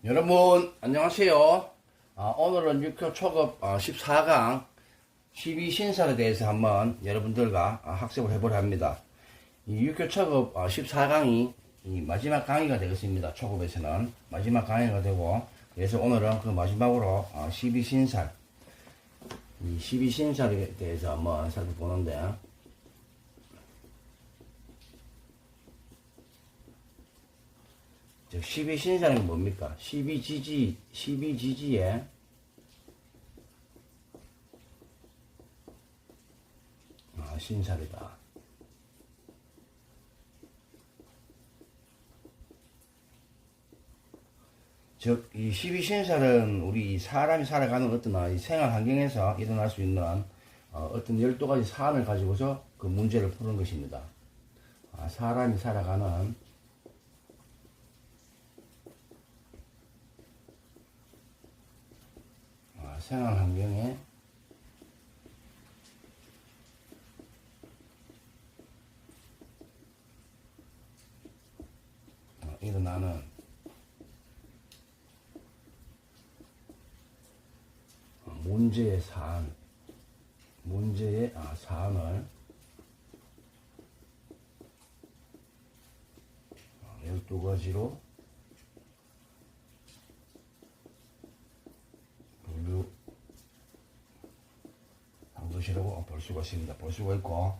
여러분 안녕하세요. 오늘은 육교 초급 14강 12신설에 대해서 한번 여러분들과 학습을 해보려 합니다. 이 육교 초급 14강이 마지막 강의가 되겠습니다. 초급에서는 마지막 강의가 되고, 그래서 오늘은 그 마지막으로 12신설, 이 12신설에 대해서 한번 살펴보는데, 즉 12신설이 뭡니까? 12지지에 신설이다. 즉, 이 12신설은 우리 사람이 살아가는 어떤 이 생활 환경에서 일어날 수 있는 어떤 12가지 사안을 가지고서 그 문제를 푸는 것입니다. 사람이 살아가는 생활 환경에 일어나는 문제의 사안, 문제의 사안을 12가지로 분류한 것이라고 볼 수가 있습니다. 볼 수가 있고,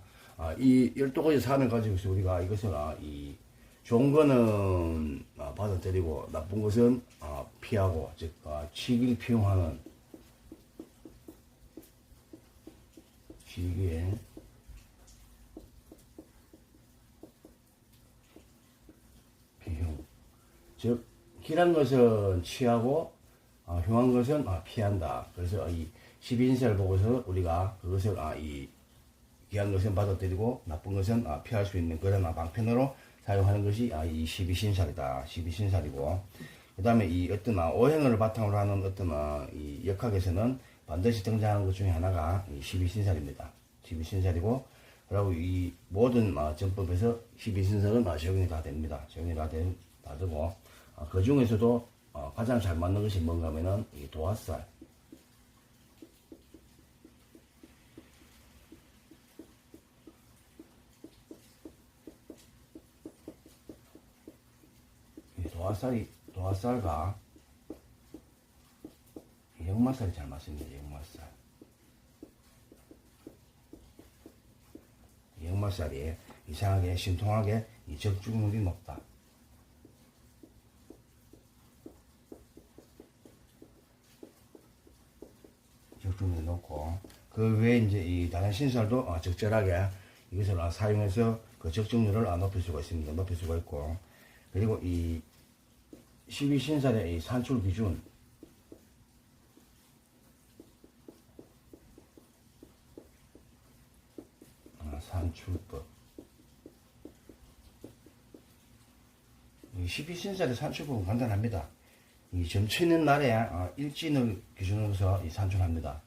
이 12가지 사안을 가지고서 우리가 이것을 좋은 거는 받아들이고 나쁜 것은 피하고, 즉 치길피용하는 시기에 비흉, 즉 길한 것은 취하고 흉한 것은 피한다. 그래서 이 12신설 보고서 우리가 그것을 이 귀한 것은 받아들이고 나쁜 것은 피할 수 있는 그런 방편으로 사용하는 것이 이 12신설이다. 12신설이고, 그 다음에 이 어떤 오행을 바탕으로 하는 어떤 이 역학에서는 반드시 등장하는 것 중에 하나가 이 12신설입니다. 12신설이고, 그리고 이 모든 정법에서 12신설은 적용이 다 됩니다. 적용이 다 되고, 그 중에서도 가장 잘 맞는 것이 뭔가 하면은 이 도화살. 도화살과 역마살이 잘 맞습니다. 역마살. 역마살이 이상하게 신통하게 이 적중률이 높다. 적중률이 높고, 그 외에 이제 이 다른 신설도 적절하게 이것을 사용해서 그 적중률을 높일 수가 있습니다. 높일 수가 있고, 그리고 이 12신설의 이 산출 기준, 산출법. 이 12신설의 산출법은 간단합니다. 이 점치는 날에 일진을 기준으로 해서 이 산출합니다.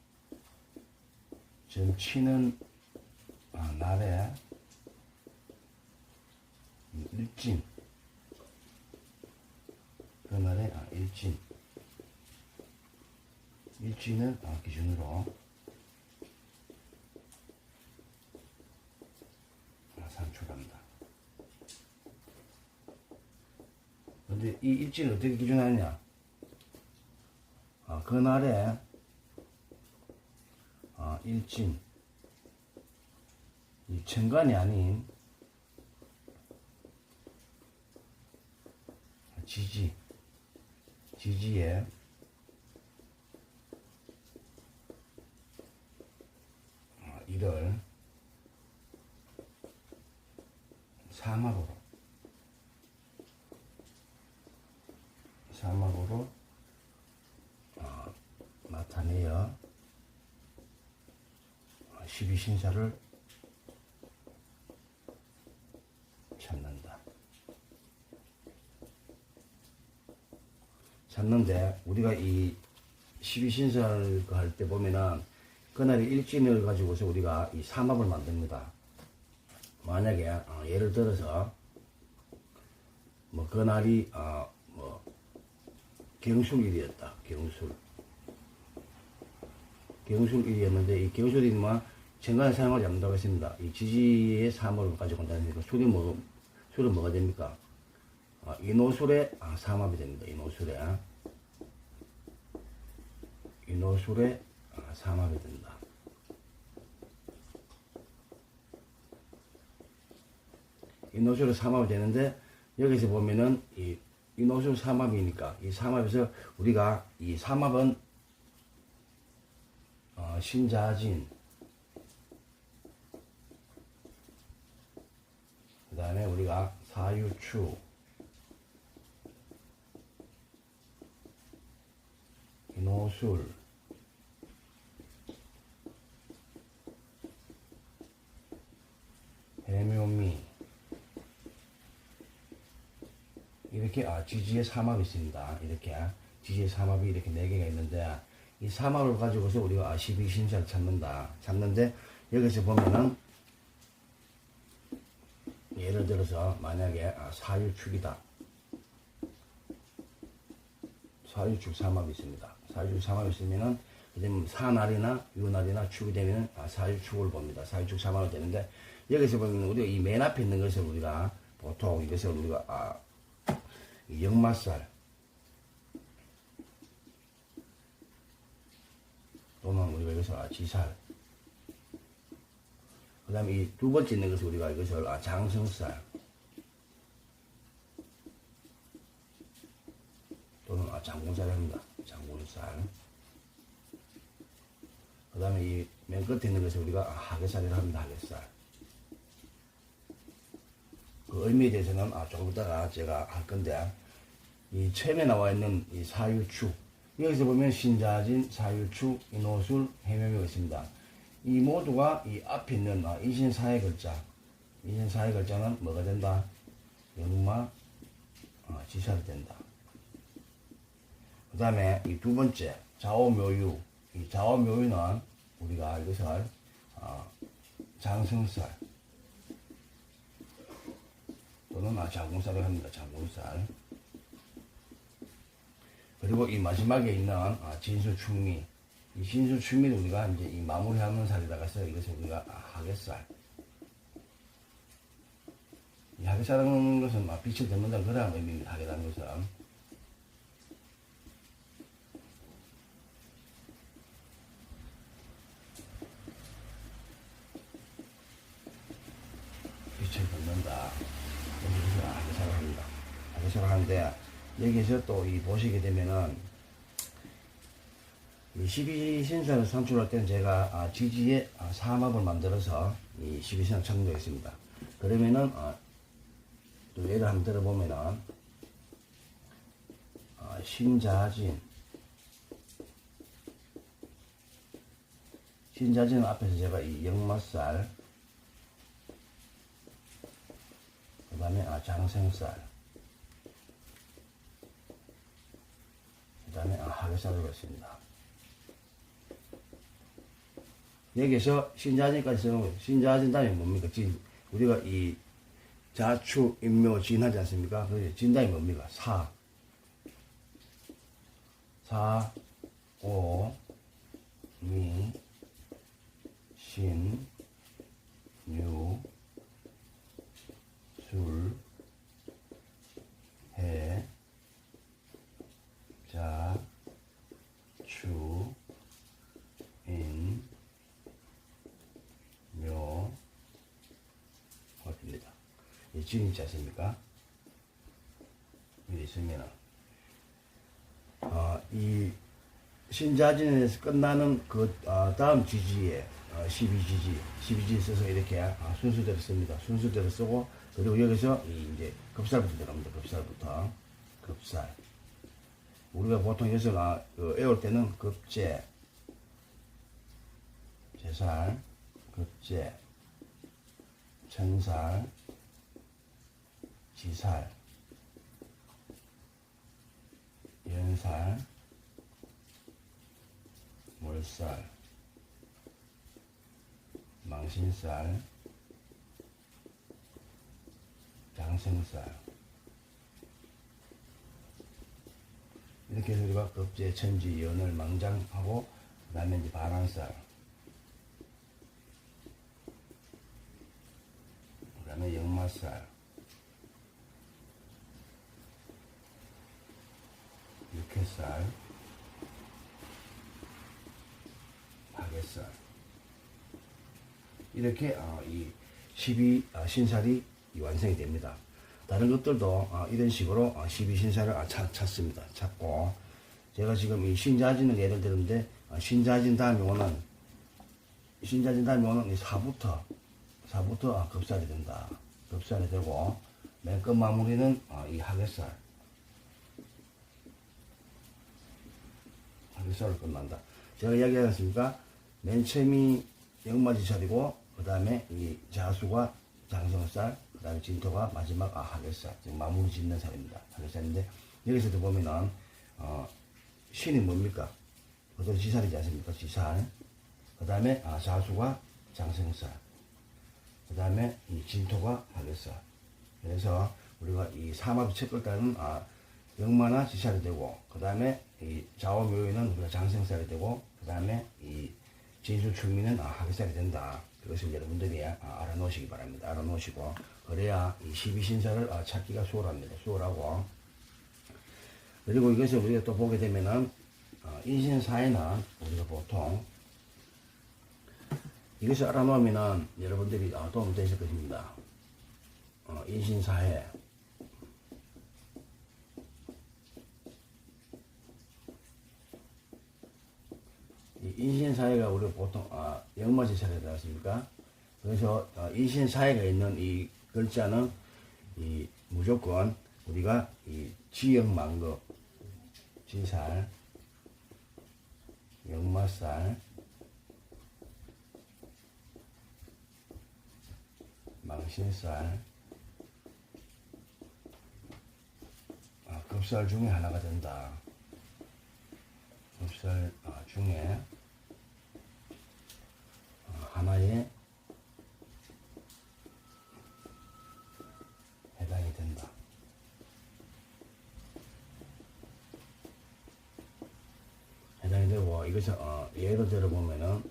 점치는 날에 일진, 그날의 일진을 기준으로 산출합니다. 그런데 이 일진을 어떻게 기준하느냐? 그날의 일진, 이 천간이 아닌 지지에 이를 사막으로 나타내어 12신설을 찾는데, 우리가 이 12신설 할 때 보면은 그날의 일진을 가지고서 우리가 이 삼합을 만듭니다. 만약에 예를 들어서 뭐 그날이 뭐 경술일이었다. 경술일이었는데 이 경술일은 뭐 정관을 사용하지 않는다고 했습니다. 이 지지의 사물을 가지고 온다니까 술이 술은 뭐가 됩니까? 인호술의 삼합이 됩니다. 인호술의 삼합이 된다. 인호술의 삼합이 되는데 여기서 보면은 이 인호술 삼합이니까 이 삼합에서 우리가 이 삼합은 신자진 그 다음에 우리가 사유추 인호술 해묘미 이렇게 지지의 삼합이 있습니다. 이렇게 지지의 삼합이 이렇게 4개가 있는데 이 삼합을 가지고서 우리가 12신사를 찾는데 여기서 보면은 예를 들어서 만약에 사유축이다. 사유축 삼합이 있습니다. 사유축 삼합이 있으면은 그다음 사날이나 유날이나 축이 되면 사유축을 봅니다. 사유축 삼합이 되는데 여기서 보면 우리가 이 맨 앞에 있는 것을 우리가 보통 이것을 우리가 역마살 또는 우리가 이것을 지살 그 다음에 이 두 번째 있는 것을 우리가 이것을 장성살 또는 장군살 합니다. 장군살 그 다음에 이 맨 끝에 있는 것을 우리가 하계살이라 합니다. 하계살 그 의미에 대해서는 조금 이따가 제가 할 건데 이 처음에 나와 있는 이 사유축 여기서 보면 신자진, 사유축, 인호술, 해묘미가 있습니다. 이 모두가 이 앞에 있는 이신사의 글자 이신사의 글자는 뭐가 된다? 역마 지살이 된다. 그 다음에 이 두 번째 좌오묘유 이 좌오묘유는 우리가 이것을 장성살 또는 장군살을 합니다. 장군살. 그리고 이 마지막에 있는 진수충미. 이 진수충미는 우리가 이제 이 마무리하는 살에다가 서 이것을 우리가 하계살. 이 하계살이라는 것은 빛을 덮는다는 그런 의미입니다. 하계라는 것은. 빛을 덮는다. 여기서 하계살을 합니다. 하계살을 하는데 여기서 또 이 보시게 되면은 이 12신사를 산출할 때는 제가 지지의 삼합을 만들어서 이 12신사 창조했습니다. 그러면은 또 예를 한번 들어보면은 신자진 앞에서 제가 이 역마살 그 다음에 장생살 그 다음에 하계살을 했습니다. 여기서 신자진까지 쓰는 거예요. 신자진 다음에 뭡니까? 우리가 이 자축, 인묘, 진 하지 않습니까? 그래서 진 다음에 뭡니까? 사, 오, 미, 신, 유, 술, 해, 자, 추, 인, 묘, 어떻습니다. 이 진이 있지 않습니까? 여기 있으면은, 이 신자진에서 끝나는 그, 다음 지지에, 12지지 써서 이렇게 순수대로 씁니다. 순수대로 쓰고, 그리고 여기서 이제 급살부터 들어갑니다. 급살. 우리가 보통 여기서 외울 때는 급제, 제살, 급제, 천살, 지살, 연살, 몰살, 망신살, 장생살 이렇게 해서 우리가 급제, 천지, 연을, 망장하고 그 다음에 이제 반항살, 그 다음에 역마살, 육회살, 파괴살, 이렇게 이 12신살이 완성이 됩니다. 다른 것들도 이런 식으로 12신살을 찾습니다. 찾고, 제가 지금 이 신자진을 예를 들었는데, 신자진 다음에 오는 이 4부터 급살이 된다. 급살이 되고, 맨 끝 마무리는 이 하괴살로 끝난다. 제가 이야기하지 않습니까? 맨 처음이 역마지살이고, 그 다음에 이 자수가 장성살, 그 다음에 진토가 마지막 하괴살, 즉 마무리 짓는 살입니다. 하괴살인데, 여기서도 보면은 신이 뭡니까? 그대로 지살이지 않습니까? 지살. 그 다음에 자수가 장성살, 그 다음에 이 진토가 하괴살. 그래서 우리가 이 삼합의 첫 글자는 역마나 지살이 되고, 그 다음에 이 좌우묘에는 우리가 장성살이 되고, 그 다음에 이 진수출미는 하괴살이 된다. 그것을 여러분들이 알아놓으시기 바랍니다. 알아놓으시고, 그래야 이 12신살을 찾기가 수월합니다. 수월하고, 그리고 이것을 우리가 또 보게 되면은 인신사에는 우리가 보통 이것을 알아놓으면은 여러분들이 도움 되실 것입니다. 인신사해, 이 인신사회가 우리가 보통 역마지살이 되었습니까? 그래서 인신사회가 있는 이 글자는 이 무조건 우리가 이 지역망급, 지살, 역마살, 망신살, 급살 중에 하나가 된다. 급살 중에 하나에 해당이 된다. 해당이 되고, 이것은 예를 들어 보면은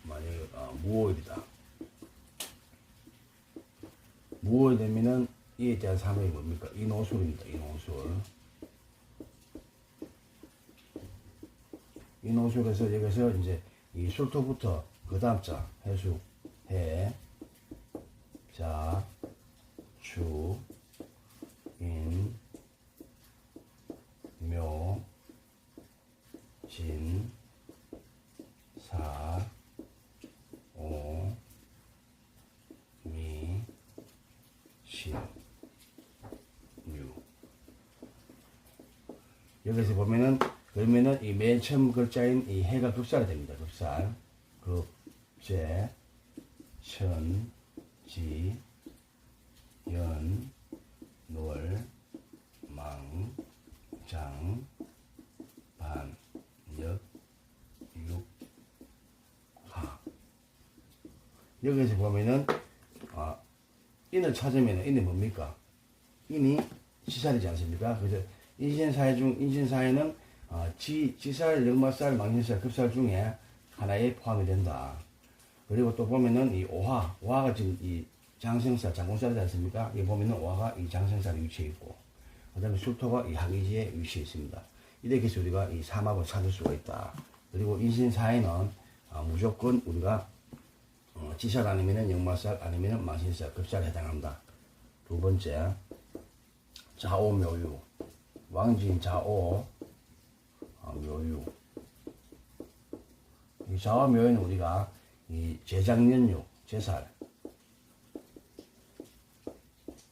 만약에 무오일이다. 무오일 되면은 이에 대한 사명이 뭡니까? 인호술입니다. 인호술. 인호술에서 여기서 이제 이 술토부터 그 다음 자 해수, 해, 자, 주, 인, 묘, 진, 사, 오, 미, 신, 유. 여기서 보면은, 그러면은 이 맨 처음 글자인 이 해가 급살이 됩니다. 급살. 급제, 천, 지, 연, 놀, 망, 장, 반, 역, 육, 하. 여기서 보면은 인을 찾으면 인이 뭡니까? 인이 지살이지 않습니까? 그래서 인신사회는 지살, 역마살, 망신살, 급살 중에 하나에 포함이 된다. 그리고 또 보면은 이 오화가 지금 이 장성살, 장군살이지 않습니까? 여기 보면은 오화가 이 장성살에 위치해 있고, 그 다음에 술토가 이 학위지에 위치해 있습니다. 이렇게 해서 우리가 이 삼합을 찾을 수가 있다. 그리고 인신사회는 무조건 우리가 지살 아니면은 역마살 아니면은 망신살, 급살에 해당한다. 두 번째, 자오묘유, 왕진 자오, 묘유. 이 자와 묘유는 우리가 이 재작년유, 제살,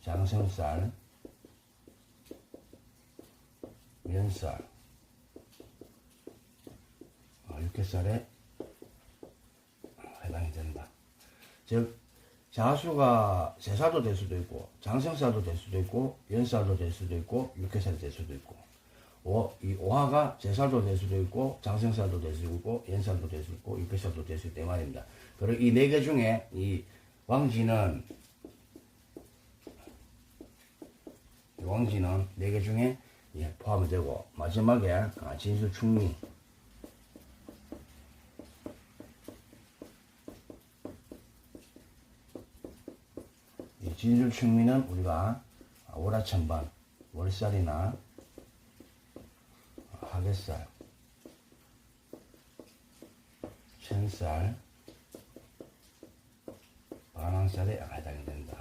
장성살, 연살, 육개살에 해당이 된다. 즉, 자수가 제살도 될 수도 있고, 장성살도 될 수도 있고, 연살도 될 수도 있고, 육개살이 될 수도 있고, 이 오화가 제살도 될 수도 있고, 장성살도 될 수도 있고, 연살도 될 수 있고, 육개살도 될 수 있다 이 말입니다. 그리고 이 네 개 중에 이 왕지는 네 개 중에 예, 포함이 되고 마지막에 진술충미. 이 진술충미는 우리가 월화천반, 월살이나 하객살, 천살, 반항살에 해당이 된다.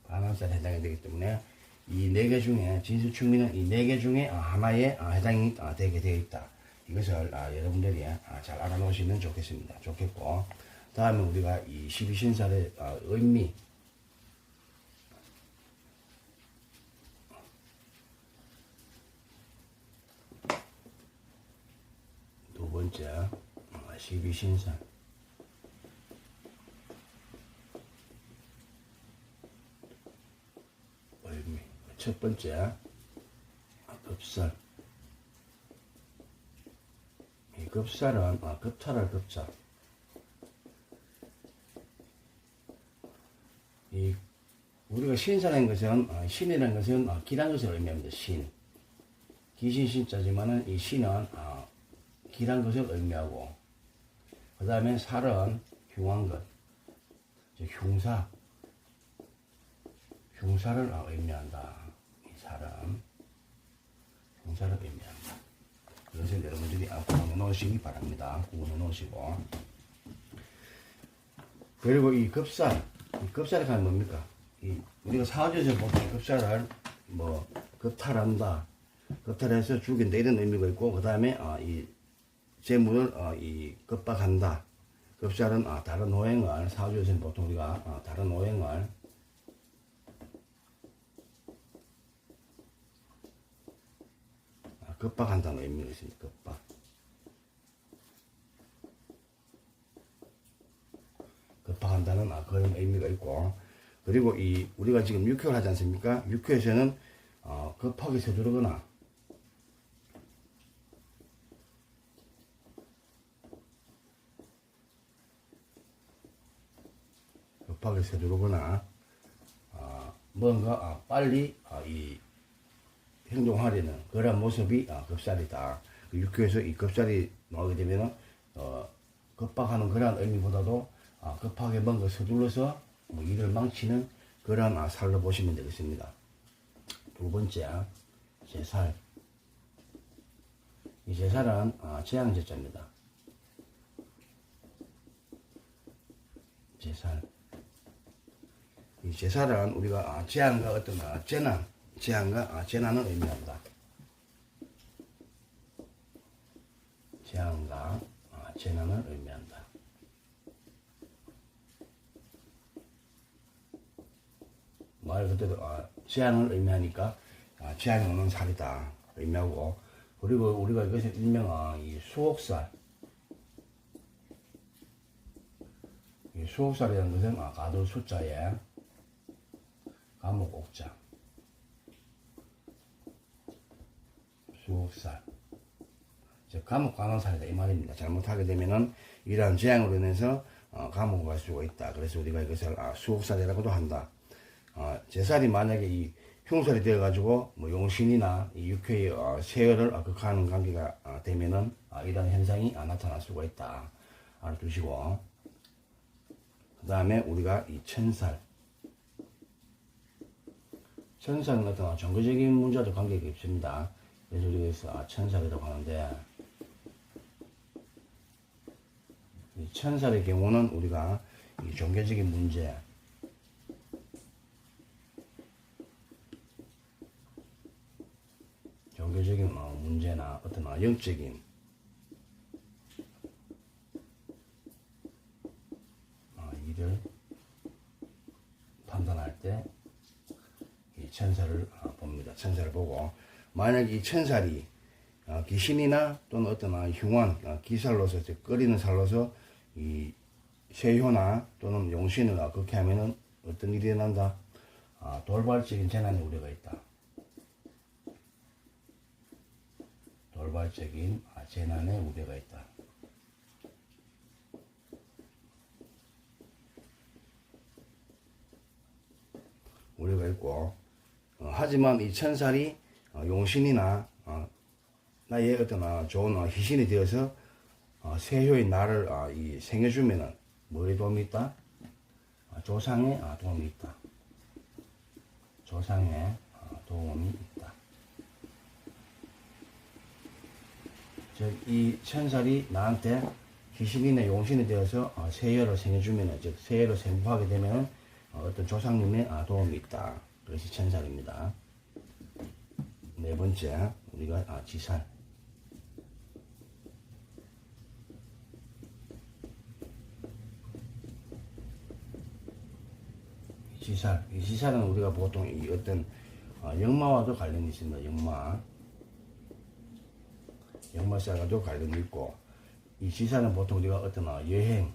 반항살에 해당이 되기 때문에 이 네 개 중에 진술충미는 이 네 개 중에 하나에 해당이 되게 되어 있다. 이것을 여러분들이 잘 알아놓으시면 좋겠습니다. 좋겠고, 다음에 우리가 이 12신살의 의미, 두 번째 12신살 의미. 첫 번째 급살. 이 급살은 급탈할 급살. 이 우리가 신사라는 것은 신이라는 것은 길한 것을 의미합니다. 신. 귀신 신자지만은 이 신은 길한 것을 의미하고, 그 다음에 살은 흉한 것, 흉사, 흉사를 의미한다. 이 살은 흉사를 의미한다. 그래서 여러분들이 구분해 놓으시기 바랍니다. 구분해 놓으시고, 그리고 이 급살, 이 급살이 가면 뭡니까? 우리가 사주에서 보통 급살을 급탈한다, 급탈해서 죽인다 이런 의미가 있고, 그 다음에 이 재물을 급박한다. 급살은 다른 호행을, 사주에서는 보통 우리가 다른 호행을 급박한다는 의미가 있습니다. 급박. 급박한다는 그런 의미가 있고, 그리고 우리가 지금 6회를 하지 않습니까? 6회에서는 급하게 서두르거나 급하게 서두르거나 뭔가 빨리 행동하려는 그런 모습이 급살이다. 6회에서 이 급살이 나오게 되면은 급박하는 그런 의미보다도 급하게 뭔가 서둘러서 일을 망치는 그런 살로 보시면 되겠습니다. 두 번째 제살. 이 제살은 재앙제자입니다. 제살. 이 제살은 우리가 재앙과 어떤 재난, 재앙과 재난을 의미한다. 재앙과 재난을 의미한다. 말 그대로 재앙을 의미하니까 재앙이 오는 살이다 의미하고, 그리고 우리가 이것을 일명 이 수옥살. 이 수옥살이라는 것은 가두 숫자에 감옥 옥자, 수옥살, 즉 감옥 가는 살이다 이 말입니다. 잘못하게 되면은 이러한 재앙으로 인해서 감옥을 갈 수가 있다. 그래서 우리가 이것을 수옥살이라고도 한다. 제살이 만약에 이 흉살이 되어가지고 용신이나 이 육회의 세열을 극하는 관계가 되면은 이런 현상이 나타날 수가 있다. 알아두시고, 그 다음에 우리가 이 천살. 천살은 어떤 종교적인 문제와도 관계가 있습니다. 그래서 우리가 천살이라고 하는데, 이 천살의 경우는 우리가 이 종교적인 문제, 종교적인 문제나 어떤 영적인 일을 판단할 때 이 천살을 봅니다. 천살을 보고, 만약에 이 천살이 귀신이나 또는 어떤 흉한 기살로서, 즉 끓이는 살로서 이 세효나 또는 용신을 그렇게 하면은 어떤 일이 일어난다? 돌발적인 재난의 우려가 있다. 돌발적인 재난의 우려가 있다. 우려가 있고, 하지만 이 천살이 용신이나 나의 어떤 좋은 희신이 되어서 세효의 나를 이 생겨주면은 뭐에 도움이 있다? 조상에 도움이 있다. 조상에 도움이 있다. 즉 이 천살이 나한테 희신이나 용신이 되어서 세혈을 생겨주면은, 즉 세혈을 생부하게 되면 어떤 조상님의 도움이 있다. 그것이 천살입니다. 네 번째 우리가 지살. 지살. 이 지살은 우리가 보통 이 어떤 역마와도 관련이 있습니다. 역마살과도 관련이 있고, 이 지살은 보통 우리가 어떤 여행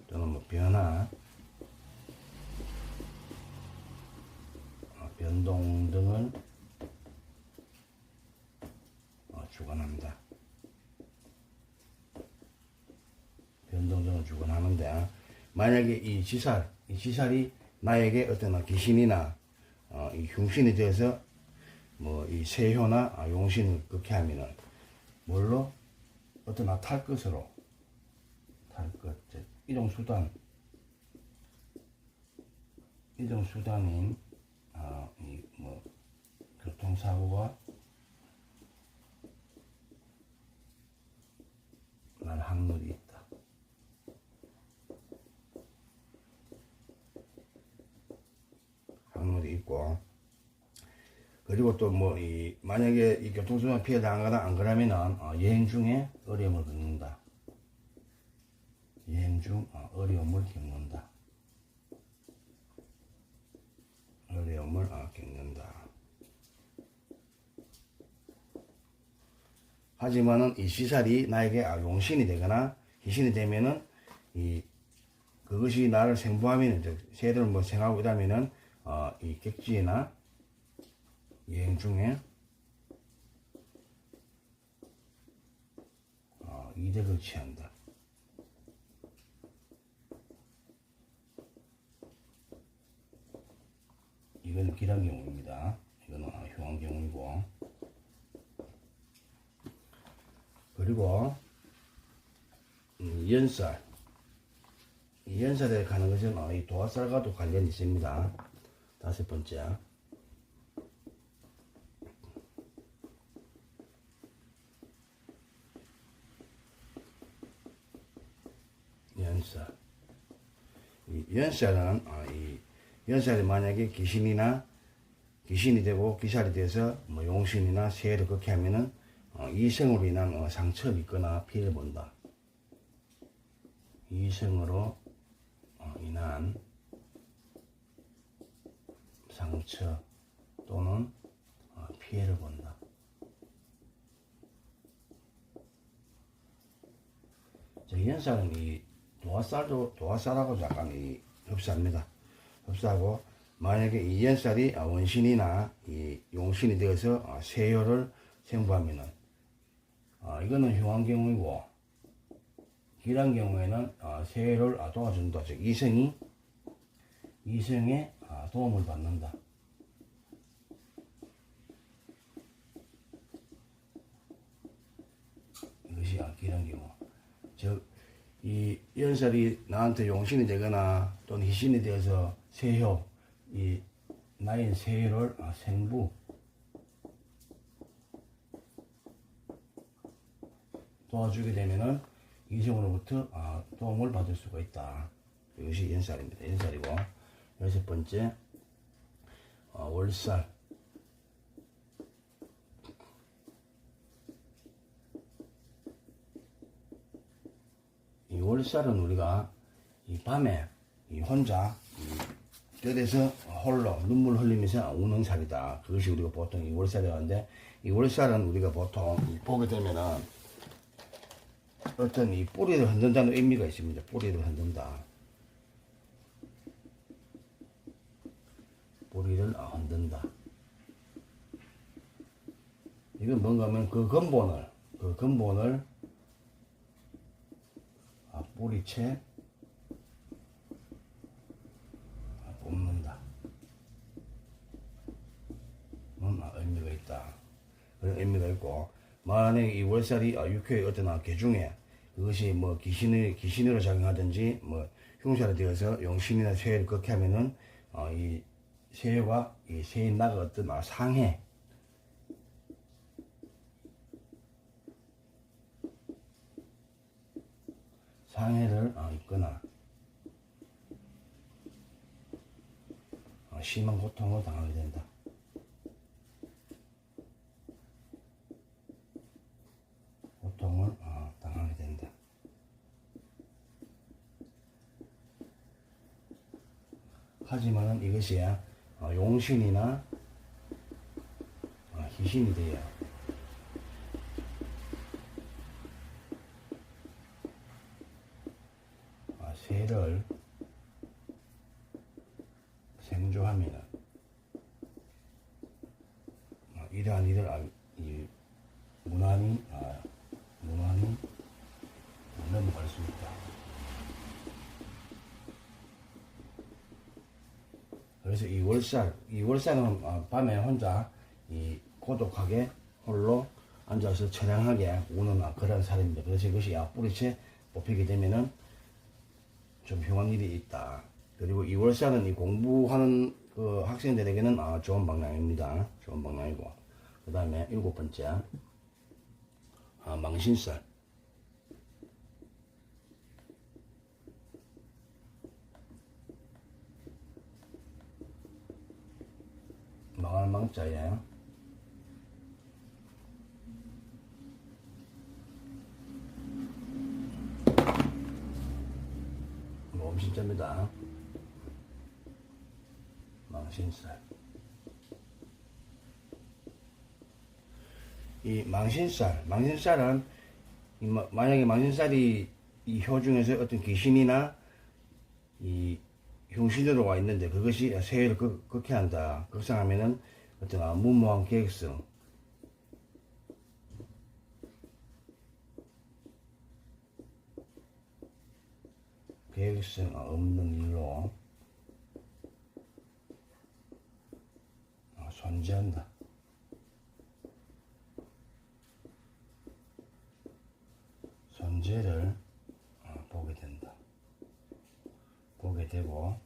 또는 뭐 변화, 변동 등을 주관합니다. 변동 등을 주관하는데, 만약에 이 지살이 나에게 어떤 귀신이나 이 흉신이 되어서 뭐 이 세효나 용신을 극해 하면은 뭘로 어떤 탈것으로, 탈것, 즉 이동수단인 이 뭐 교통사고가 날 확률이 있다. 확률이 있고, 그리고 또 뭐 이 만약에 이 교통수단 피해 당하거나 안 그러면은 여행 중에 어려움을 겪는다. 여행 중 어려움을 겪는다. 어려움을 겪는다. 하지만은 이 시살이 나에게 용신이 되거나 희신이 되면은 그것이 나를 생부하면은, 즉 세대를 뭐 생하고 이러면은 이 객지나 여행 중에 이득을 취한다. 이건 길한 경우입니다. 이거는 흉한 경우이고, 그리고 연살. 이 연살에 가는 것은 이 도화살과도 관련이 있습니다. 다섯 번째, 연살. 이 연살은 이 연살이 만약에 귀신이 되고 기살이 돼서 뭐 용신이나 세를 그렇게 하면은 이성으로 인한 상처를 입거나 피해를 본다. 이성으로 인한 상처 또는 피해를 본다. 이 연살은 이 도화살하고 약간 흡사합니다. 흡사하고, 만약에 이 연살이 원신이나 이 용신이 되어서 세효를 생부하면은 이거는 흉한 경우이고, 길한 경우에는 세효를 도와준다. 즉 이성의 도움을 받는다. 이것이 길한 경우. 즉 이 연살이 나한테 용신이 되거나 또는 희신이 되어서 세효, 이 나인 세효를 생부 도와주게 되면은 이성으로부터 도움을 받을 수가 있다. 이것이 연살입니다. 연살이고, 여섯 번째 월살. 이 월살은 우리가 이 밤에 혼자 뜰에서 홀로 눈물 흘리면서 우는 살이다. 그것이 우리가 보통 이 월살이라고 하는데, 이 월살은 우리가 보통 보게 되면은 어떤 이 뿌리를 흔든다는 의미가 있습니다. 뿌리를 흔든다. 뿌리를 흔든다. 이건 뭔가 하면 그 근본을 뿌리채 뽑는다. 있다. 그런 의미가 있고, 만약에 이 월살이 육회의 어떤 계중에 그것이 뭐 귀신으로 작용하든지 뭐 흉사로 되어서 용신이나 쇠를 그렇게 하면은 이 쇠와 이 쇠인 나가 어떤 상해를 입거나 심한 고통을 당하게 된다. 고통을 당하게 된다. 하지만은 이것이 용신이나 희신이 돼야 새를 생조하면은 이러한 일을 무난히 넘어갈 수 있다. 그래서 이 월살은 밤에 혼자 고독하게 홀로 앉아서 처량하게 우는 그런 사람입니다. 그래서 이것이 뿌리채 뽑히게 되면은 좀 흉한 일이 있다. 그리고 이 월살은 이 공부하는 그 학생들에게는 좋은 방향입니다. 좋은 방향이고, 그 다음에 7번째 망신살. 망할 망자예요. 모음신자입니다. 망신살. 이 망신살은 만약에 망신살이 이 혀 중에서 어떤 귀신이나 이 흉신으로 와 있는데 그것이 세회를 극해 한다. 극상하면은 어떤 무모한 계획성, 없는 일로 존재한다. 존재를 보게 된다. 보게 되고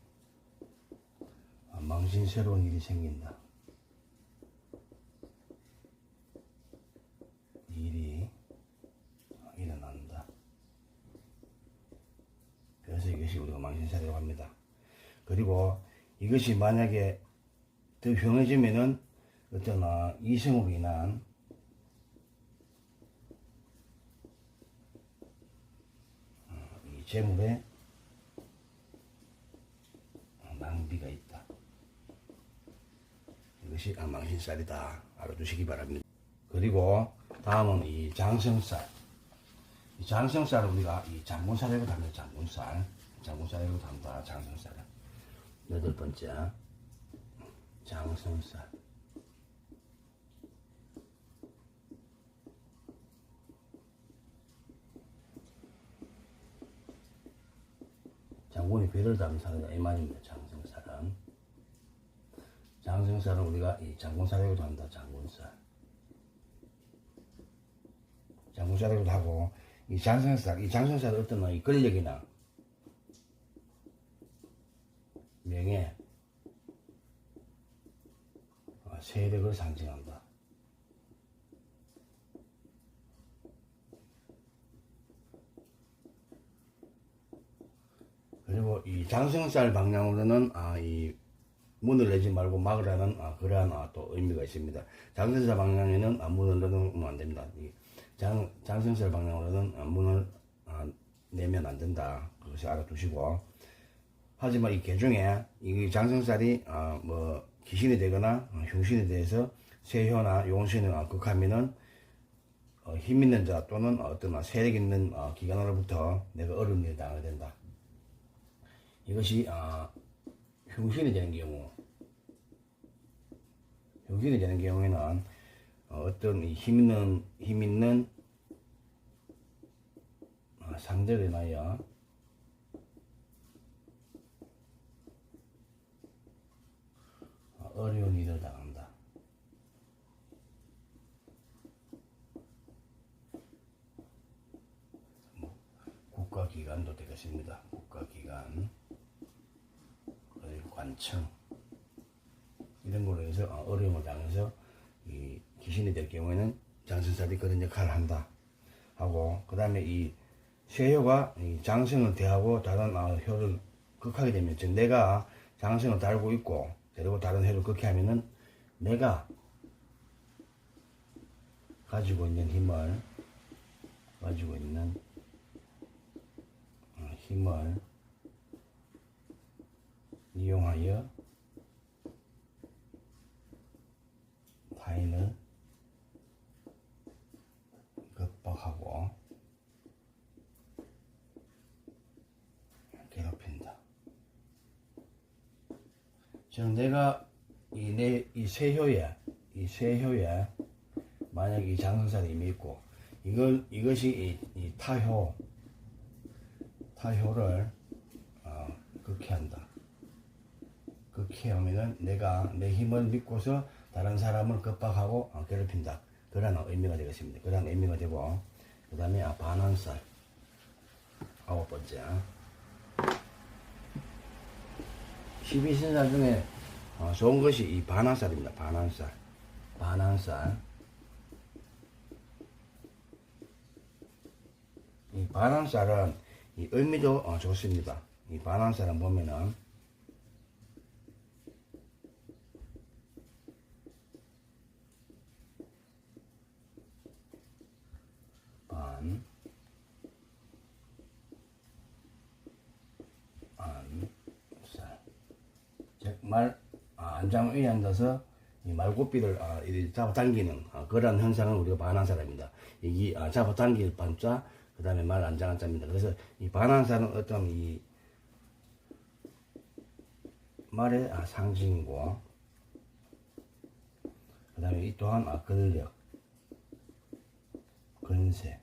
망신스러운 일이 생긴다. 일이 일어난다. 그래서 이것이 우리가 망신살이라고 합니다. 그리고 이것이 만약에 더 흉해지면은 어떤 이성으로 인한 이 재물에 낭비가 있다. 이것이 망신살이다. 알아두시기 바랍니다. 그리고 다음은 이 장성살. 이 장성살은 우리가 이 장군살이라고 합니다. 장군살이라고 합니다. 장성살은. 8번째 장성살. 장군이 배를 담은 사람이 이 말입니다. 장성살은 우리가 이 장군살이라고도 합니다. 장군살이라고도 하고, 이 장성살은 어떤 이 권력이나 명예, 세력을 상징한다. 그리고 이 장성살 방향으로는 이 문을 내지 말고 막으라는 그러한 또 의미가 있습니다. 장성살 방향에는 문을 넣으면 안 됩니다. 장성살 방향으로는 문을 내면 안 된다. 그것을 알아두시고, 하지만 이 개중에 이 장성살이 뭐 귀신이 되거나 흉신이 돼서 세효나 용신을 극하면은 힘 있는 자 또는 어떤 세력 있는 기관으로부터 내가 어려운 일을 당하게 된다. 이것이 흉신이 되는 경우에는 어떤 힘 있는 상대로 인하여 어려운 일을 당한다. 되겠습니다. 국가기관, 그리고 관청 이런 걸로 해서 어려움을 당해서 이 귀신이 될 경우에는 장생살이 그런 역할을 한다 하고, 그 다음에 이 쇠효가 이 장생을 대하고 다른 효를 극하게 되면, 즉 내가 장생을 달고 있고 그리고 다른 효를 극하면은 내가 가지고 있는 힘을 이용하여 타인을 급박하고 괴롭힌다. 즉 내가 이 세효에 만약 이 장생살이 이미 있고 이것이 이 타효를 극해한다. 극해하면은 내가 내 힘을 믿고서 다른 사람을 급박하고 괴롭힌다. 그런 의미가 되겠습니다. 그런 의미가 되고, 그 다음에 반환살 9번째 12신살 중에 좋은 것이 이 반환살입니다. 반환살. 이 반환살은 이 의미도 좋습니다. 이 반환살은 보면은 반환살, 즉 안장 위에 앉아서 이 말고삐를 이렇게 잡아당기는 그런 현상을 우리가 반환살입니다. 이게 잡아당길 반자, 그 다음에 말 안장 한자입니다. 그래서 이 반환살은 어떤 이 말의 상징이고, 그 다음에 이 또한 권력, 권세,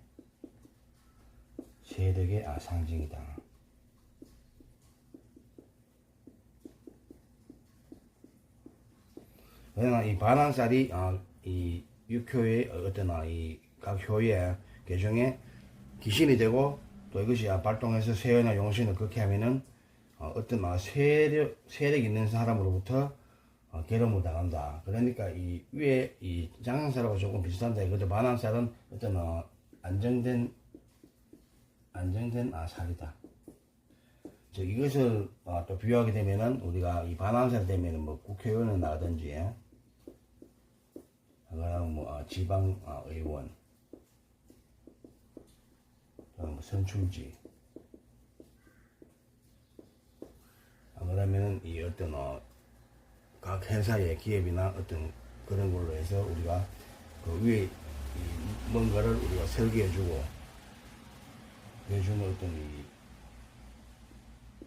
세력의 상징이다. 왜냐면 이 반환살이 이 육효의 어떤 이 각 효의 개중에 귀신이 되고, 또 이것이 발동해서 세연이나 용신을 그렇게 하면은 어떤 세력 있는 사람으로부터 괴로움을 당한다. 그러니까 이 위에 이 장생살하고 조금 비슷한데, 그래도 반환살은 어떤 안정된 살이다. 즉 이것을 또 비유하게 되면은, 우리가 이 반환살 되면은 뭐 국회의원을 나가든지, 그다음 뭐 지방 의원, 뭐 선출직, 그러면은 이 어떤 각 회사의 기업이나 어떤 그런 걸로 해서 우리가 그 위에 뭔가를 우리가 설계해주고 해주는 어떤 이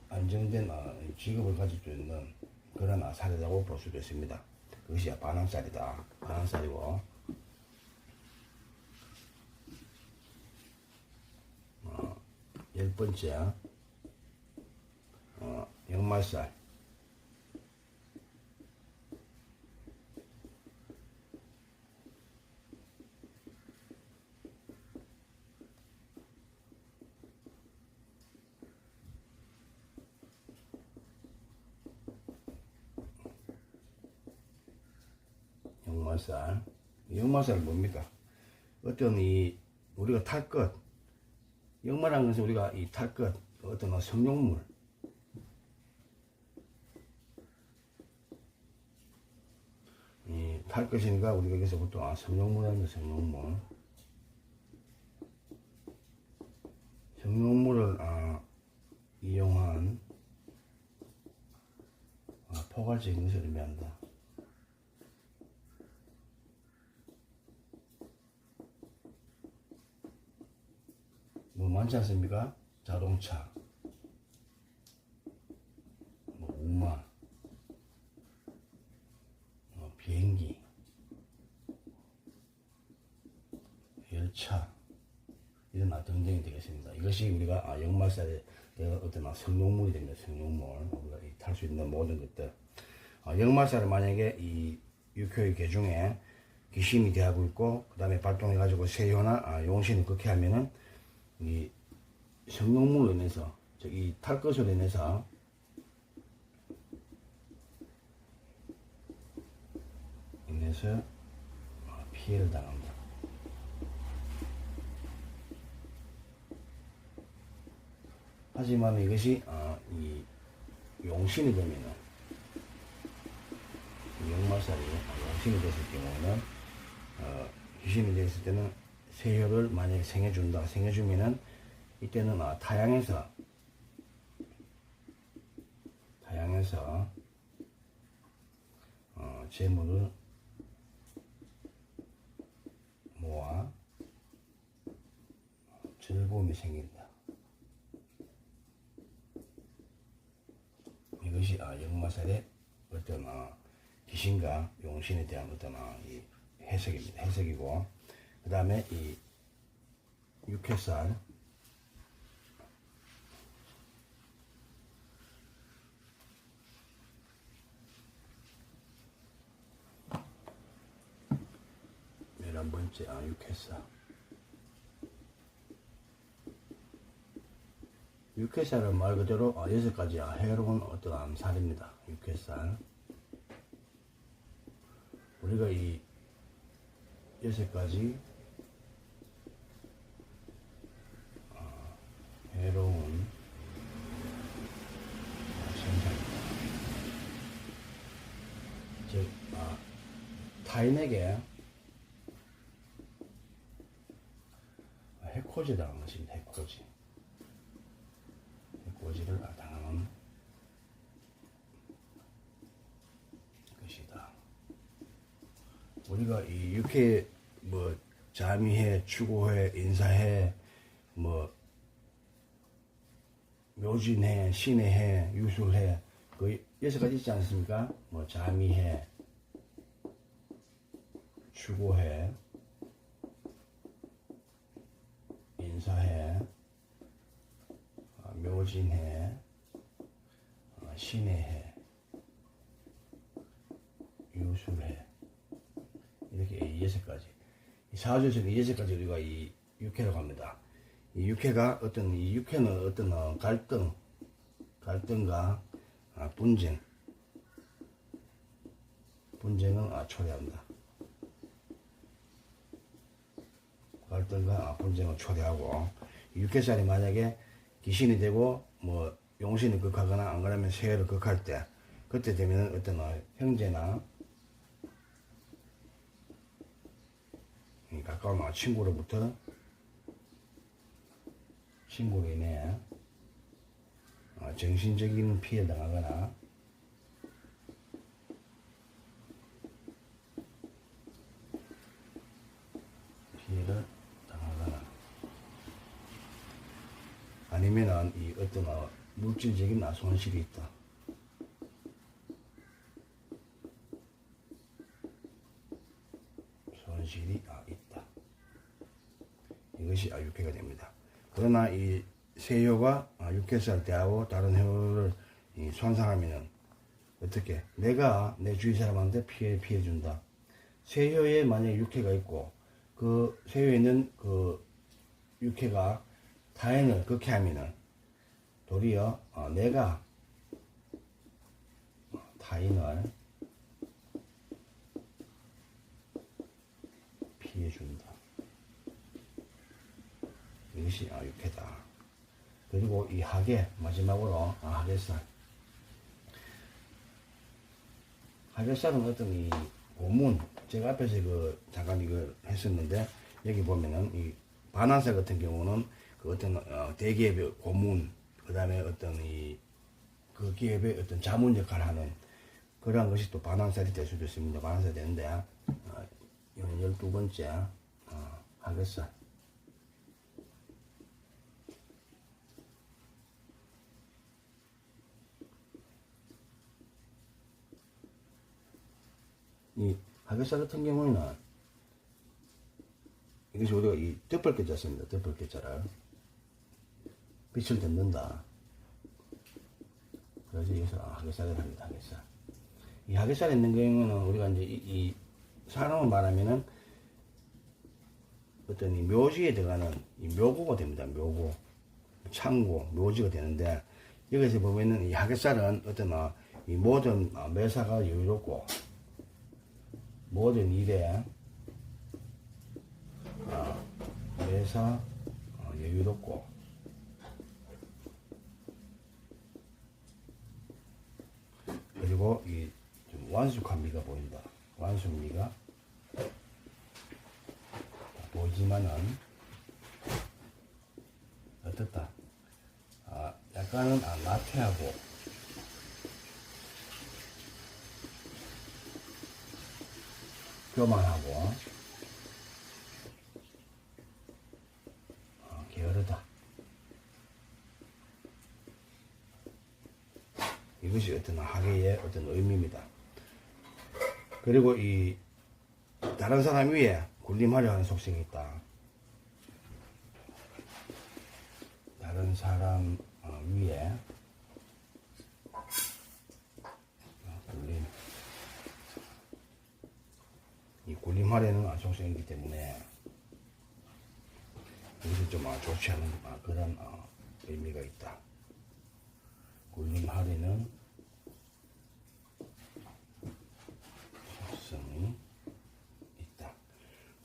안정된 직업을 가질 수 있는 그런 사례라고 볼 수도 있습니다. 그것이 반환살이다. 반환살이고, 10번째 역말살. 역말살은 뭡니까? 어떤 우리가 탈 것, 역말한 것은 우리가 탈 것, 어떤 성룡물, 탈 것이니까 우리가 여기서 보통 성룡물이라는 거, 성룡물을 이용한 포괄적인 것을 의미한다. 뭐 많지 않습니까? 자동차, 뭐 우마, 비행기, 열차, 이런 등등이 되겠습니다. 이것이 우리가 역말살의 어떤 성룡물이 됩니다. 성룡물, 우리가 탈 수 있는 모든 것들. 역말살은 만약에 이 육효의 개중에 귀신이 대하고 있고, 그 다음에 발동해가지고 세효나 용신을 극해 하면은 이 성룡물로 인해서 저기 탈 것으로 인해서 피해를 당합니다. 하지만 이것이 이 용신이 되면은 역마살이 용신이 됐을 경우는 귀신이 됐을 때는 세효를 만약에 생해주면은 이때는 타양에서 재물을 모아 즐거움이 생긴다. 이것이 역마살의 어떤 귀신과 용신에 대한 어떤 이 해석입니다. 해석이고, 그 다음에 이 육회살, 한 번째 육회살. 육회살은 말 그대로 6가지 해로운 어떤 살입니다. 육회살. 우리가 이 6가지 해로운 생사입니다. 즉 타인에게 해코지 당한 것입니다. 해코지를 당하는 것이다. 우리가 이 육회 자미해, 추고해, 인사해, 묘진해, 신해해, 유술해, 그 6가지 있지 않습니까? 자미해, 추고해, 인사해, 묘진해, 신해해, 유술해, 이렇게 6가지. 이 사주 중에 6가지 우리가 이 육회라고 합니다. 이 육회가 이 육회는 어떤 갈등과 분쟁을 초래합니다. 갈등과 분쟁을 초래하고, 육회살이 만약에 귀신이 되고 용신이 극하거나 안 그러면 세혈을 극할 때, 그때 되면 어떤 형제나 가까운 친구로부터 친구로 인해 정신적인 피해를 당하거나 아니면은 이 어떤 물질적인 손실이 있다. 손실이 있다. 이것이 육회가 됩니다. 그러나 이 세효가 육회살 때하고 다른 효를 손상하면은 어떻게? 내가 내 주위 사람한테 피해 준다. 세효에 만약에 육회가 있고 그 세효에 있는 그 육회가 타인을 극해하면은 도리어 내가 타인을 피해 준다. 이것이 육회다. 그리고 이 하계, 마지막으로 하계살. 하계살은 어떤 이 고문, 제가 앞에서 잠깐 이걸 했었는데, 여기 보면은 이 반환살 같은 경우는 그 어떤 대기업의 고문, 그 다음에 어떤 그 기업의 어떤 자문 역할을 하는 그러한 것이 또 반환살이 될 수도 있습니다. 반환살이 되는데, 이건 12번째 하계살. 이 하계살 같은 경우에는 이것이 우리가 이 덮을게자 씁니다. 덮을게자를 빛을 덮는다. 그래서 여기서 하계살을 합니다. 하계살. 이 하계살에 있는 경우는 우리가 이제 이 사람을 말하면은 어떤 이 묘지에 들어가는 이 묘고가 됩니다. 창고, 묘지가 되는데, 여기서 보면은 이 하객살은 어떤 이 모든 매사가 여유롭고 모든 일에 매사 여유롭고 그리고 이 좀 완숙한 미가 보인다. 완숙미가 보이지만은 어떻다. 약간은 나태하고 교만하고 게으르다. 이것이 어떤 학예의 어떤 의미입니다. 그리고 이 다른 사람 위에 군림하려 하는 속성이 있다. 다른 사람 위에 군림. 이 군림하려는 속성이기 때문에 이것이 좀 좋지 않은 그런 의미가 있다. 군림하려는 속성이 있다.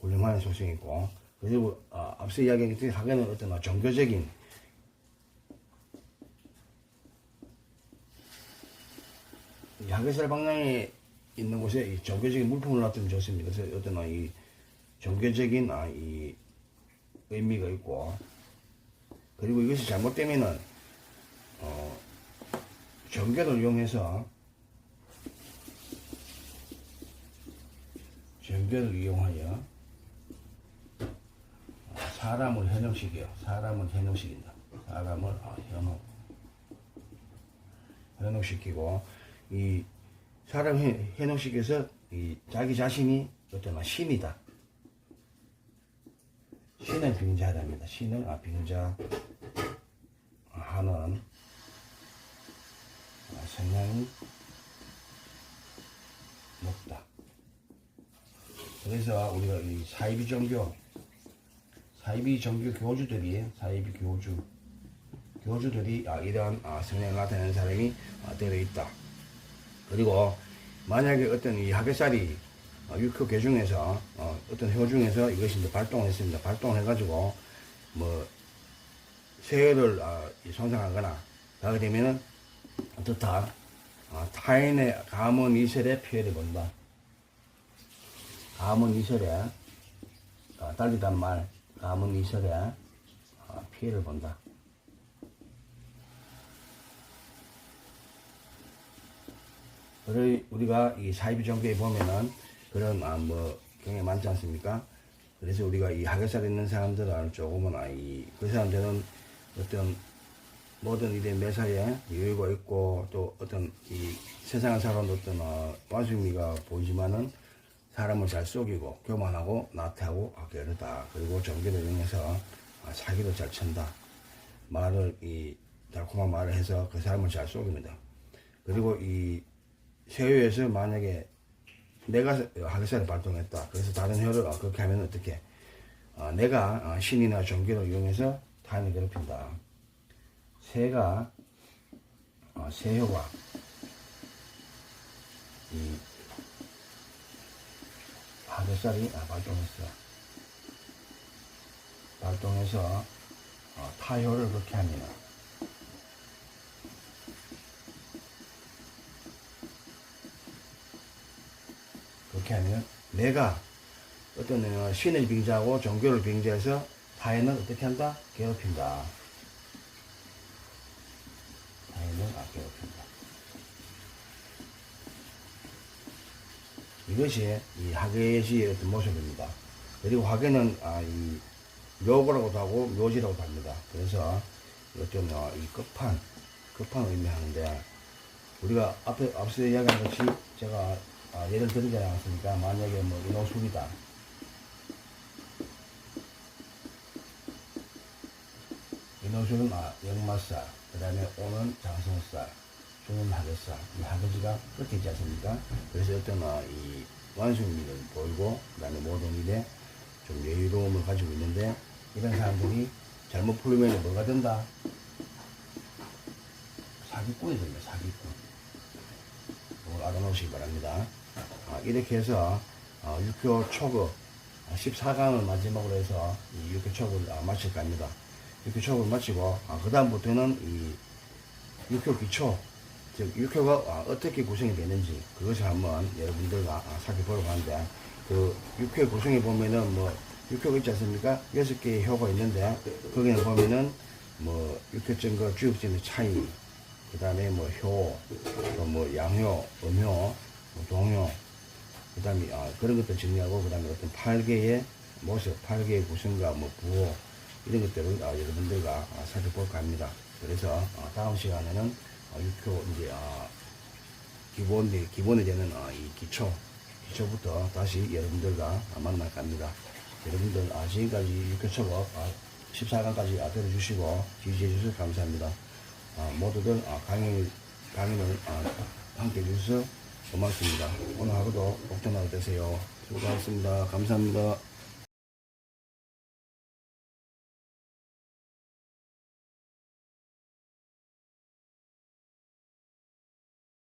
군림하려는 속성이 있고, 그리고 앞서 이야기했듯이 학예는 어떤 종교적인 이 학예살 방향에 있는 곳에 이 종교적인 물품을 놔두면 좋습니다. 그래서 어떤 이 종교적인 이 의미가 있고, 그리고 이것이 잘못되면은 종교를 이용해서 종교를 이용하여 사람을 현혹시켜 사람을 현혹시킨다. 사람을 현혹시키고 이 사람 현혹시켜서 이 자기 자신이 어떤 신이다. 신을 빙자하답니다. 신을 빙자하는 성향이 높다. 그래서 우리가 이 사이비 종교 교주들이 이러한 성향을 나타내는 사람이 되어 있다. 그리고 만약에 어떤 이 학예살이 육효 중에서 어떤 효 중에서 이것이 이제 발동을 했습니다. 발동을 해가지고 뭐 세혈을 손상하거나 하게 되면은 어떻다. 타인의 가문 이설에 피해를 본다. 가문 이설에 달리단 말 가문 이설에 피해를 본다. 우리가 이 사이비 종교에 보면은 그런 경향이 많지 않습니까? 그래서 우리가 이 학예살에 있는 사람들은 조금은 그 사람들은 어떤 모든 일의 매사에 여유가 있고 또 어떤 이 세상을 살아온 어떤 완숙미가 보이지만은 사람을 잘 속이고 교만하고 나태하고 게으르다. 그리고 종교를 이용해서 사기를 잘 친다. 달콤한 말을 해서 그 사람을 잘 속입니다. 그리고 이 세효에서 만약에 내가 학예살을 발동했다. 그래서 다른 효를 그렇게 하면 어떻게? 내가 신이나 종교를 이용해서 타인을 괴롭힌다. 세효가 이 학예살이 발동해서 타효를 그렇게 하면 내가 어떤 신을 빙자하고 종교를 빙자해서 타인을 어떻게 한다? 괴롭힌다. 이것이 이 학예시의 어떤 모습입니다. 그리고 학예는 이 묘고라고도 하고 묘지라고도 합니다. 그래서 어떤 이 끝판 의미하는데 우리가 앞서 이야기한 것이 제가 예를 들지 않았습니까? 만약에 인호술이다. 인호술은 역마살, 그 다음에 오는 장성살, 주는 학예살, 이 학예지가 그렇게 있지 않습니까? 그래서 어떤 이 완숙미를 보이고, 그 다음에 모든 일에 좀 여유로움을 가지고 있는데, 이런 사람들이 잘못 풀면 뭐가 된다? 사기꾼이 됩니다. 사기꾼. 이걸 알아놓으시기 바랍니다. 이렇게 해서 6교 초급 14강을 마지막으로 해서 이 6교 초급을 마칠 겁니다. 6교 초급을 마치고 그 다음부터는 이 6교 기초, 즉 6교가 어떻게 구성이 되는지 그것을 한번 여러분들과 살펴보려고 하는데, 그 6회 구성에 보면은 뭐 6효가 있지 않습니까? 6개의 효가 있는데 거기는 보면은 뭐 6효점과 주역점의 차이, 그 다음에 뭐 효, 또 뭐 양효, 음효, 뭐 동효, 그 다음에 그런 것들 정리하고, 그 다음에 어떤 8개의 모습, 8개의 구성과 뭐 부호, 이런 것들을 여러분들과 살펴볼까 합니다. 그래서 다음 시간에는 6효 이제 기본이 되는 이 기초부터 다시 여러분들과 만날까 합니다. 여러분들 지금까지 6교 초급 14강까지 들어주시고 지지해 주셔서 감사합니다. 모두들 강의를 함께 해주셔서 고맙습니다. 오늘 하루도 복전하루 되세요. 수고하셨습니다. 감사합니다.